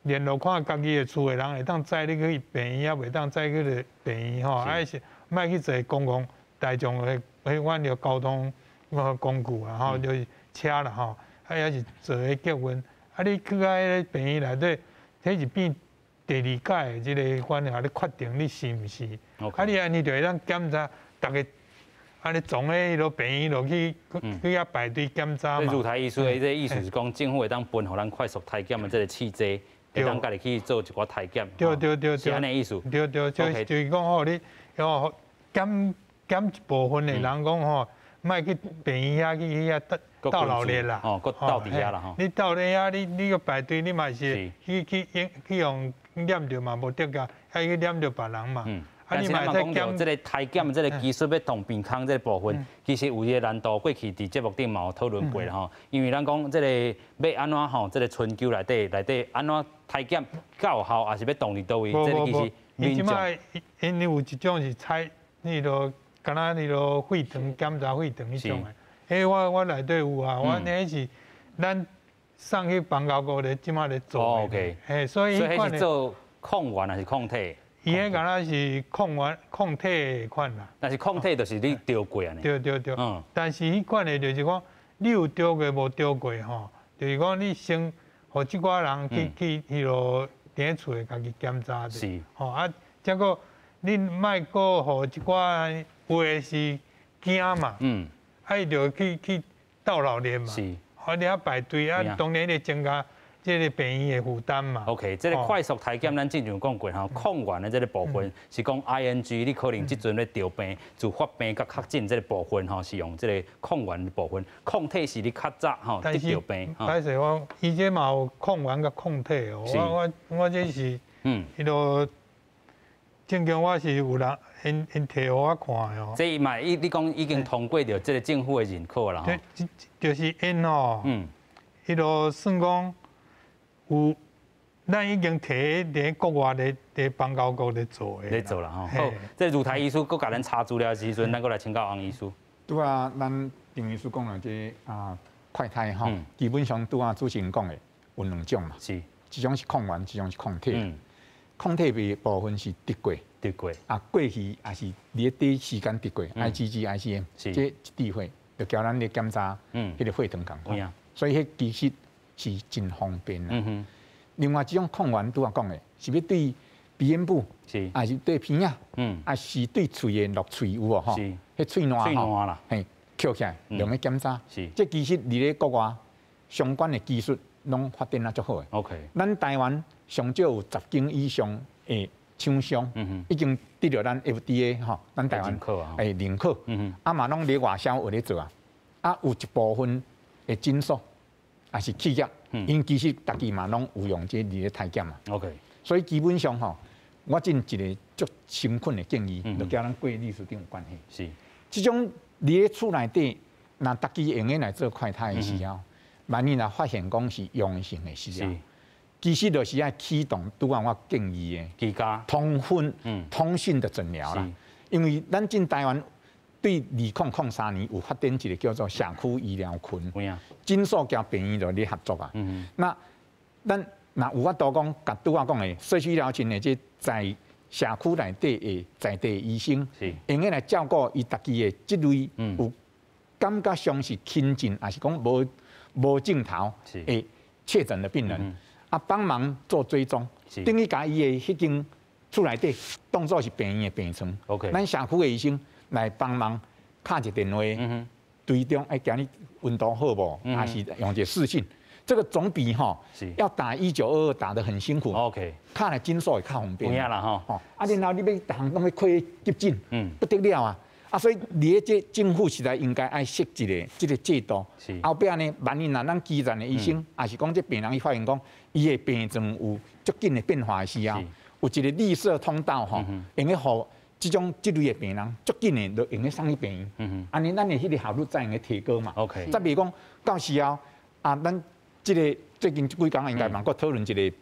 联络看家己的厝的人会当载你去病院，也袂当载去个病院吼，啊是莫去坐公共大众的阮个交通工具啊吼，就是车啦吼，啊也是坐个客运。啊！你去到迄个病院内底，迄是变第二届的即个，反正你确定你是毋是？啊！你安尼就会当检查，逐个啊，你从迄落病院落去遐排队检查嘛。入台医师的这意思是讲，政府会当分互咱快速体检的这个器材，会当家己去做一寡体检。对，是安尼意思。对，就是讲吼，你哦减一部分的人讲吼，莫去病院遐去遐斗老热啦。哦，搁斗伫遐啦吼。你斗咧遐，你个排队，你嘛是去用染着嘛，无得个，还去染着别人嘛。但是咱嘛讲到这个体检这个技术要同健康这个部分，其实有一个难度。过去伫节目顶嘛有讨论过啦吼，因为咱讲这个要安怎吼，这个春秋内底安怎体检较有效，还是要动伫倒位？这个其实民众。因为有一种是采那个，敢若那个血糖检查血糖迄种的，迄我内底有啊，我那是咱送去邦交国咧，即马咧做的。OK。所以迄是做抗原还是抗体？伊迄敢若是抗体款啦，但是抗体就是你丢过安尼。对。但是迄款的就是讲，你有丢过无丢过吼，就是讲你先，互即寡人去迄落伫厝诶家己检查者。是。吼啊，结果你莫个互即寡有诶是惊嘛。啊，伊就去斗老热嘛。是。啊，你遐排队啊，当然会增加。这个病院的负担嘛。OK， 这个快速体检咱之前讲过吼，抗原的这个部分是讲 ING， 你可能即阵咧调病，自发病甲确诊这个部分吼，是用这个抗原的部分，抗体是你较早吼得调病。但是我伊这嘛有抗原甲抗体哦，我这是迄落正经我是有人因摕互我看的哦。这嘛你讲已经通过着这个政府的认可啦吼。就是因哦，迄落算讲。有，咱已经摕伫国外咧邦交国咧做诶。咧做啦吼。好，这入台医师搁甲咱查资料时阵，咱搁来请教王医师。拄啊，咱丁医师讲了这快胎吼，基本上拄啊主持人讲诶，有两种嘛。是。一种是抗原，一种是抗体。抗体的部分是得过。过去也是你第一时间得过 ，IgG、IgM， 这一滴血就叫咱咧检查，迄个血糖共款。所以迄其实。是真方便啦。另外一种抗原拄啊讲的，是要对鼻咽部，还是对鼻啊，还是对喙的落喙有哦吼，迄喙烂吼，嘿，扣起来用个检查。这其实伫咧国外相关的技术拢发展啊足好诶。OK， 咱台湾上少有10间以上的厂商，已经得到咱 FDA 吼，咱台湾认可，啊嘛拢咧外销有咧做啊，啊有一部分的诊所。也是企业，因其实大家嘛拢有用这咧体检嘛。OK， 所以基本上吼，我真一个足诚恳的建议，就叫咱过律师顶有关系。是，这种咧厝内底，那大家用来做快胎的时候，万一若发现讲是阳性的时候，其实就是要启动拄啊我建议的居家通讯的诊疗啦。因为咱进台湾。对2003年有发展一个叫做社区医疗群，诊所甲病院就咧合作啊。那咱若有法度讲，甲拄我讲的社区医疗群的这在社区内底的在地医生，用来照顾伊家己的这类有感觉上是轻症，还是讲无症头的确诊的病人，帮忙做追踪，等于甲伊的迄间厝内底当作是病院的病床。咱社区的医生。来帮忙打一个电话，追踪今日温度好不？还是用一个视讯？这个总比要打1922打得很辛苦。OK， 打来诊所会较方便。有影啦吼。然后你要逐项拢要开急诊，不得了啊！所以你这政府实在应该爱设一个这个制度。后壁呢，万一咱基层的医生，还是讲这病人伊发现讲伊的病症有足紧的变化的时候，有一个绿色通道用个互。这类的病人，足紧的就用去送去病院，安尼咱的迄个效率才用去提高嘛。OK， 再比如讲到时候咱这个最近几工应该蛮够讨论一个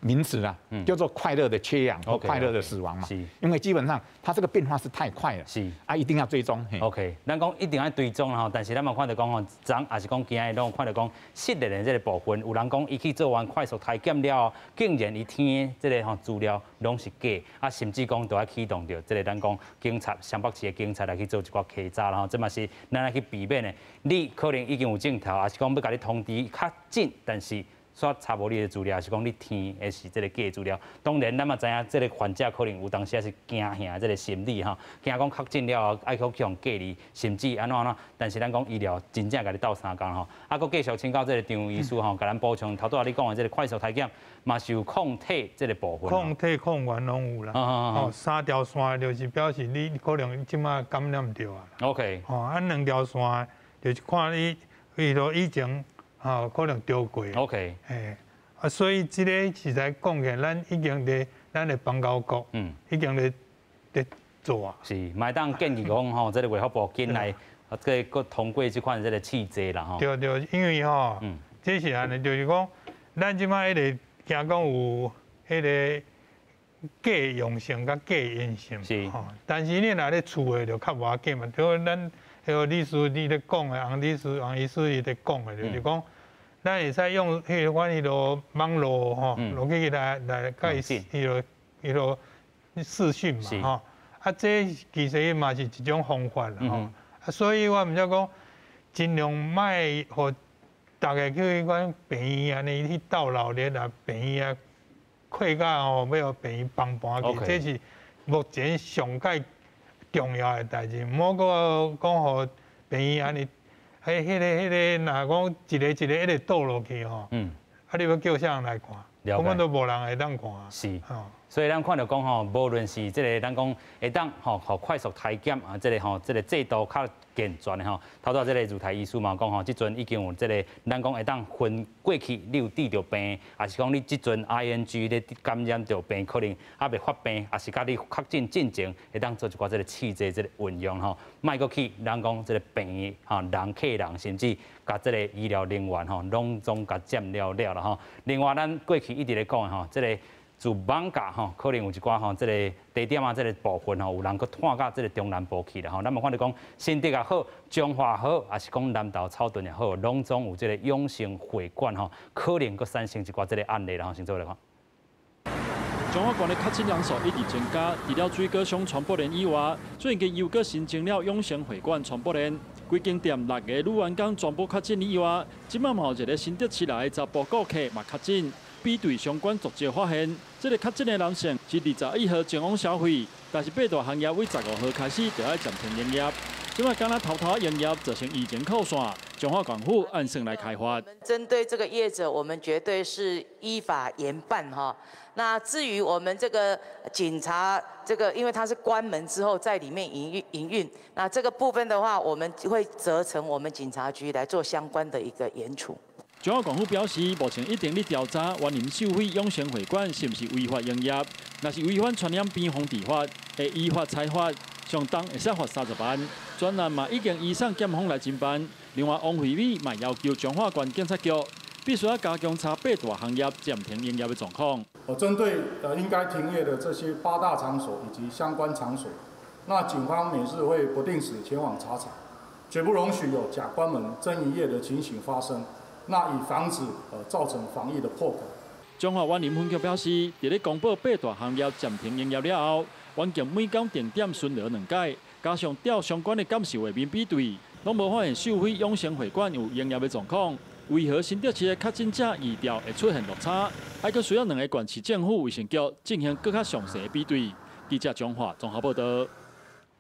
名词啦，叫做快乐的缺氧或快乐的死亡嘛。因为基本上它这个变化是太快了，一定要追踪。OK， 咱讲一定要追踪啦，但是咱嘛看到讲昨也是讲今日拢看到讲失联的这个部分，有人讲伊去做完快速体检了，竟然伊听这个资料拢是假，甚至讲都要启动着这个咱讲警察湘北市的警察来去做一寡稽查啦，这嘛是咱来去避免的。你可能已经有镜头，也是讲要甲你通知较紧，但是煞查无你的资料，是讲你填的是这个假资料。当然，咱嘛知影这个患者可能有当时也是惊吓这个心理哈，惊讲确诊了后爱去用隔离，甚至安怎。但是咱讲医疗真正甲你斗3工吼，啊，佫继续请教这个张医师吼，甲咱补充头拄仔你讲的这个快速体检，嘛是有抗体这个部分。抗体抗原拢有啦。哦，3条线就是表示你可能即马感染着啊。OK。哦，啊2条线就是看你以前可能得过。OK。啊，所以这个实在讲起来，咱已经伫咱的邦交国，已经伫做啊。是，麦当建议讲吼，这个卫福部进来，这个通过这款这个试剂啦吼。对，因为吼，这是安尼，就是讲，咱即摆迄个惊讲有迄个假阳性甲假阴性，是。但是你若咧厝诶，就较无要紧嘛。就咱迄个律师你咧讲诶，洪医师伊咧讲诶，就是讲，咱会使用迄个阮迄落网络吼，落去来甲伊落视讯嘛吼。啊，这其实嘛是一种方法啦吼。啊，所以我毋则讲，尽量卖互大家去阮病院安尼去斗闹热啊，病院啊，扩甲吼要互病院帮搬去，这是目前上界重要的代志。毋好讲互病院安尼，迄个，若讲一个一个倒落去吼，啊，你要叫啥人来看？根本都无人会当看。是。所以咱看到讲吼，无论是这个咱讲会当吼快速体检啊，这个吼这个制度较健全的吼，头拄这个如台医师嘛讲吼，即阵已经有这个咱讲会当分过去你有治着病，还是讲你即阵 ING 咧感染着病，可能还未发病，还是甲你确诊进前会当做一寡这个试剂这个运用吼，卖过去咱讲这个病院吼人客人甚至甲这个医疗人员吼拢总甲占了啦吼。另外咱过去一直咧讲的吼，这个自网架吼，可能有一寡吼，这个地点啊，这个部分吼，有人去探到这个中南部去啦吼。咱嘛看到讲，新竹也好，彰化好，还是讲南投草屯也好，拢总有这个永生会馆吼，可能佮产生一寡这个案例啦吼，先做来看。彰化县的确诊人数一直增加，除了水果商传播链以外，最近又佮新增了永生会馆传播链。规间店6个女员工全部确诊以外，即卖嘛有一个新竹市内查甫顾客嘛确诊。比对相关足迹发现，这个确诊的男性是21号前往消费，但是8大行业为15号开始就要暂停营业。即卖刚才偷营业造成疫情扣线，彰化港府按算来开发。针对这个业者，我们绝对是依法严办哈。那至于我们这个警察这个，因为它是关门之后在里面营运，那这个部分的话，我们会责成我们警察局来做相关的一个严处。彰化港府表示，目前一定咧调查原林秀辉永生会馆是毋是违法营业。若是违反传染病防治法，会依法裁罚，上重会使罚30万。专案嘛已经移送检方来侦办。另外，王惠美嘛要求彰化县警察局必须要加强查8大行业暂停营业的状况。针对应该停业的这些8大场所以及相关场所，那警方每日会不定时前往查查，绝不容许有假关门、真营业的情形发生。那以防止造成防疫的破口。彰化县林分局表示，伫咧公布8大行业暂停营业了后，县警每工定点巡逻2改，加上调相关的监视画面比对，拢无发现秀辉永生会馆有营业的状况。为何新竹市的确诊者疫调会出现落差？还佫需要2个县市政府卫生局进行更较详细的比对。记者彰化综合报道。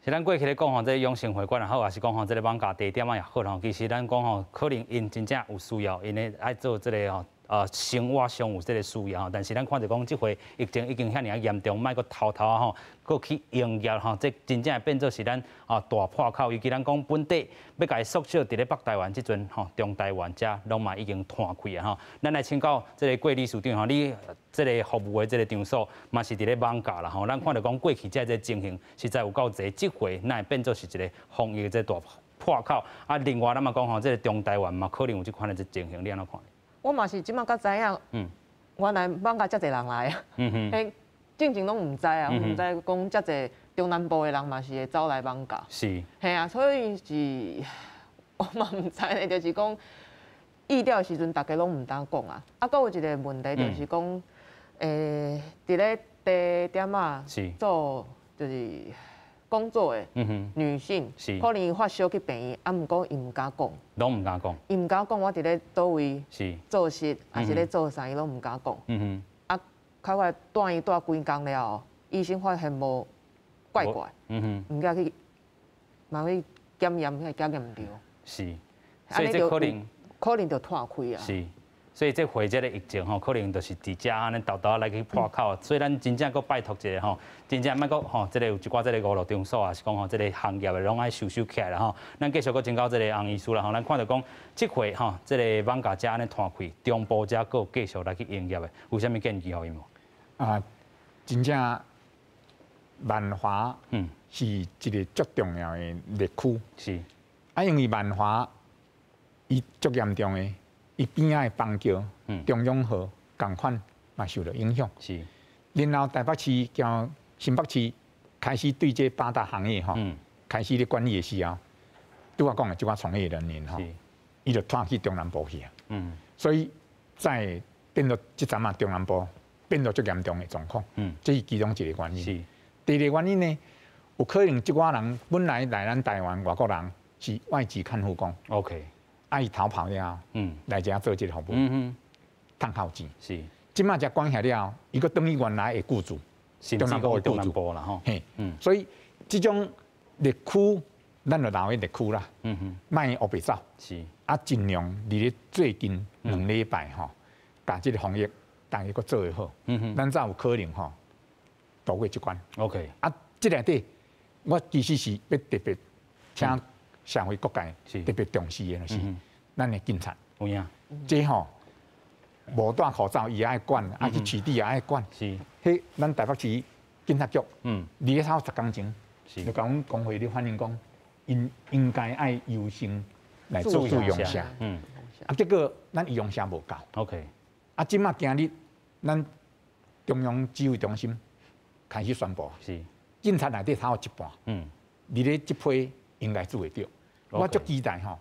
是咱过去咧讲吼，这永生会馆也好，还是讲吼这个网咖地点也好吼，其实咱讲吼，可能因真正有需要，因咧爱做这个吼。生活上有这个需要，但是咱看到讲，这回疫情已经遐尔严重，莫搁偷吼，搁去营业吼，这真正变做是咱大破口。尤其咱讲本地要甲伊缩小伫咧北台湾即阵吼，中台湾遮拢嘛已经摊开啊吼。咱来请教这个郭理事长吼，你这个服务的这个场所嘛是伫咧网咖啦吼。咱看到讲过去这情形实在有够侪，这回那变做是一个防疫的这大破口。啊，另外咱嘛讲吼，这个中台湾嘛可能有这款的这情形，你安怎看？我嘛是即马才知影，原来网咖遮侪人来啊，进前拢唔知啊，唔知讲遮侪中南部的人嘛是会走来网咖，是，系啊，所以是我嘛唔知咧，就是讲疫调的时阵，大家拢唔当讲啊，啊，佫有一个问题就是讲，伫咧地点啊做就是工作的女性，可能伊发烧去病院，啊，毋过伊毋敢讲，拢毋敢讲，伊毋敢讲我伫咧倒位做事，还是咧做啥，伊拢毋敢讲。啊，开快带伊带几工了后，医生发现无怪怪，毋敢去，嘛去检验，检验毋着。是，所以这可能就脱开啊。是。所以这回这个疫情吼，可能就是伫遮安尼豆豆来去破口，所以咱真正搁拜托一下吼，真正莫搁吼，这个有一寡这个娱乐场所啊，是讲吼，这个行业的拢爱收起来啦吼。咱继续搁请教这个洪医师啦吼，咱看到讲这回吼，这个网咖遮安尼摊开，中部遮搁继续来去营业的，有啥物建议互伊无？啊，真正万华是一个足重要的热区，是啊，因为万华伊足严重的。伊边仔的邦桥、中央河共款嘛受到影响。是。然后台北市交新北市开始对这八大行业开始咧管理的时候，拄我讲的即款从业人员伊就拖去中南部去啊。所以在变到即阵啊，中南部变到足严重的状况。这是其中一个原因。是。第二个原因呢，有可能即寡人本来来咱台湾外国人是外籍看护工。OK。啊，伊逃跑了，来遮做这个服务，赚好钱。是，即马遮关起了，伊个等于原来的雇主，中南部的雇主啦吼。嘿，所以这种热区，咱就留喺热区啦。卖乌白走。是。啊，尽量伫咧最近2礼拜吼，把这个防疫大家搁做会好。咱才有可能吼渡过这关。OK。啊，这内底我其实是要特别请。社会各界特别重视的，就是咱的警察。有影，这吼无戴口罩也爱管，啊去取缔也爱管。是，迄咱台北市警察局，2头10工前，就甲阮工会咧反映讲，应该爱优先来做用下。啊，结果咱用下无够。OK。啊，即马今日咱中央指挥中心开始宣布，是警察内底差有一半，伫咧即批应该做会到。我足期待吼，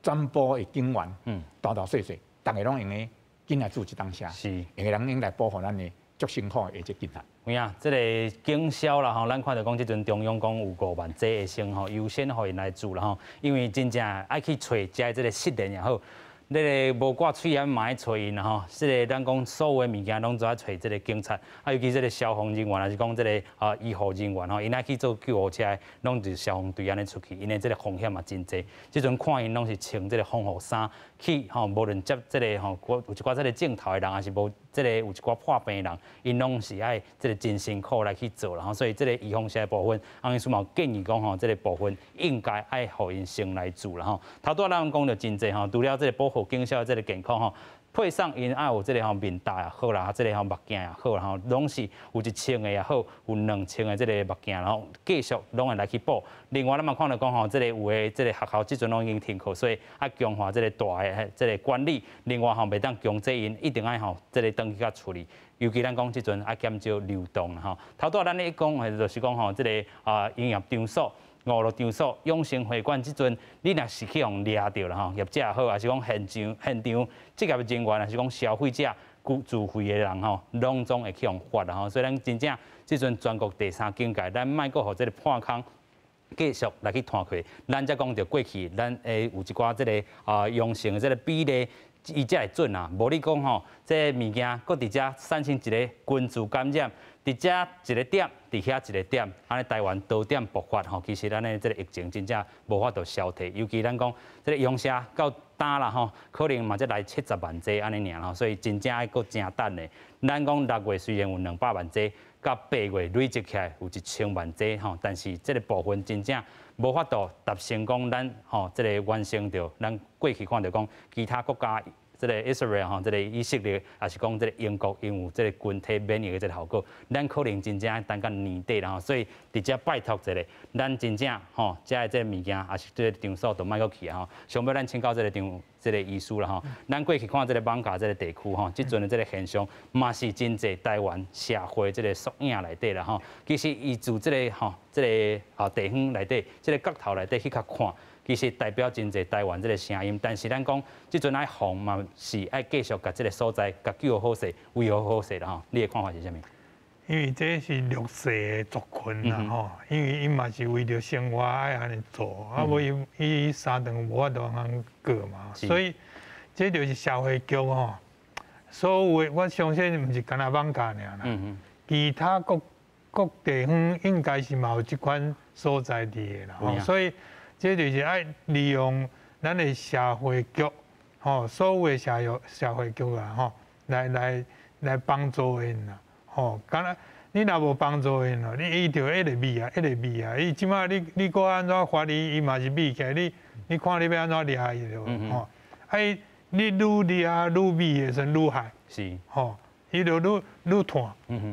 全部的警员，大大细细，大家拢用个紧来做一当下，是，个人用来保护咱的足辛苦的这警察。有影，这个警消啦吼，咱看到讲，即阵中央讲有5万剂的先吼，优先互因来做啦吼，因为真正爱去找遮这个失联也好。你个无挂喙也嘛爱找因啦吼，即个咱讲所有的物件拢做爱找即个警察，啊尤其即个消防人员，还是讲即个医护人员吼，因爱去做救护车，拢是消防队安尼出去，因的即个风险嘛真济。即阵看因拢是穿即个防护衫去吼，无论接即个吼，有一寡即个镜头的人，还是无即个有一寡破病人，因拢是爱即个真辛苦来去做啦吼。所以即个预防性部分，洪医师嘛建议讲吼，即个部分应该爱互因先来做啦吼。头拄咱讲着真济吼，除了即个保护警消这个健康吼，配上因爱有这个吼面罩也好啦，这个吼目镜也好啦吼，拢是有1千个也好，有2千个这个目镜，然后继续拢会来去补。另外，咱嘛看到讲吼，这个有的这个学校即阵拢已经停课，所以爱强化这个大的这个管理。另外吼，袂当强制因一定爱吼这个登记甲处理。尤其咱讲即阵爱减少流动啦吼。头拄咱咧讲，就是讲吼，这个营业场所。5路场所、永生会馆即阵，你若是去用掠到啦吼，业者也好，还是讲现场职业人员，还是讲消费者自费的人吼，拢总会去用罚啦吼。所以咱真正即阵全国第3境界，咱莫搁互即个破空继续来去摊开。咱才讲着过去，咱有一寡即个阳性的即个比例，伊才会准啊。无你讲吼，即物件搁伫遮产生一个群聚感染。伫遮一个点，伫遐一个点，安尼台湾多点爆发吼，其实咱的这个疫情真正无法度消退，尤其咱讲这个阳社到打啦吼，可能嘛才来70万剂安尼尔吼，所以真正爱搁真等的。咱讲6月虽然有200万剂，到8月累积起来有1000万剂吼，但是这个部分真正无法度达成讲咱吼这个完成着咱过去看到讲其他国家。这个 Israel 吼，这个以色列，也是讲这个英国，因有这个群体免疫的这个效果，咱可能真正等到年底啦吼，所以伫遮拜托一个，咱真正吼，遮的这个物件，也是这个场所都莫搁去啊吼。上尾咱请教这个这个医师啦吼，咱过去看这个网咖这个地区吼，即阵的这个现象，嘛是真济台湾社会这个缩影内底啦吼。其实伊自这个吼，这个地方内底，这个角头内底去甲看。其实代表真侪台湾这个声音，但是咱讲即阵爱防嘛，是爱继续甲这个所在甲救好势、维护好势啦吼。你的看法是啥物？因为这是弱势的族群啦吼，因为伊嘛是为着生活爱安尼做，啊无伊三顿无法度通过嘛，所以这就是社会局吼。所有的我相信毋是干那网咖尔啦，其他各地方应该是嘛有即款所在地的啦，吼，所以这就是爱利用咱的社会局，吼，所有的社会局啊，吼，来帮助因啦。吼，敢若你若无帮助因咯，伊就一直咪啊！伊即马你搁安怎法律，伊嘛是咪起来，你看你要安怎抓伊就吼，你愈抓愈咪的，算愈害。是。吼，伊就愈痛。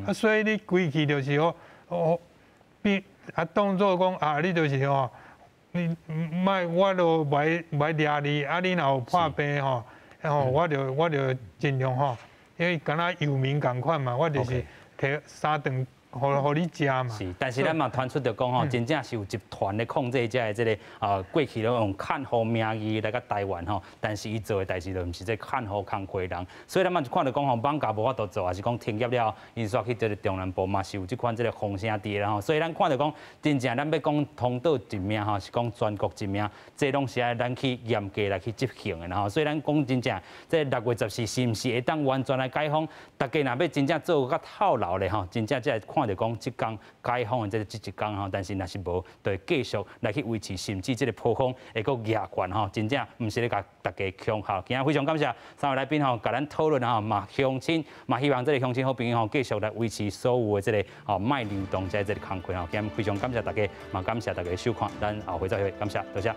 啊，所以你规气就是当作讲啊，你就是吼，你莫我就袂抓你，啊，你若有破病吼，我就尽量吼。因为敢若游民共款嘛，我就是摕三顿，互你食嘛。是，但是咱嘛传出着讲吼，真正是有集团咧控制这个过去拢用看护名义来到台湾吼，但是伊做的代志就毋是这看护工课人，所以咱嘛就看到讲吼，网咖无法度做，还是讲停业了，因煞去这个中南部嘛是有这款风声伫啦吼，所以咱看到讲，真正咱要讲通岛一命吼，是讲全国一命，这拢是爱咱去严格来去执行的吼，所以咱讲真正这6月14是毋是会当完全来解封？大家若要真正做甲套牢咧吼，真正才会看到讲即天解封的这一天吼，但是若是无，就会继续来去维持，甚至这个破风会搁压悬吼，真正毋是咧甲大家强效。今日非常感谢3位来宾吼，甲咱讨论吼，嘛乡亲，嘛希望这个乡亲好朋友吼，继续来维持所有的这个卖流动这个工课吼。今日非常感谢大家，嘛感谢大家收看，咱后回再会，感谢，多谢。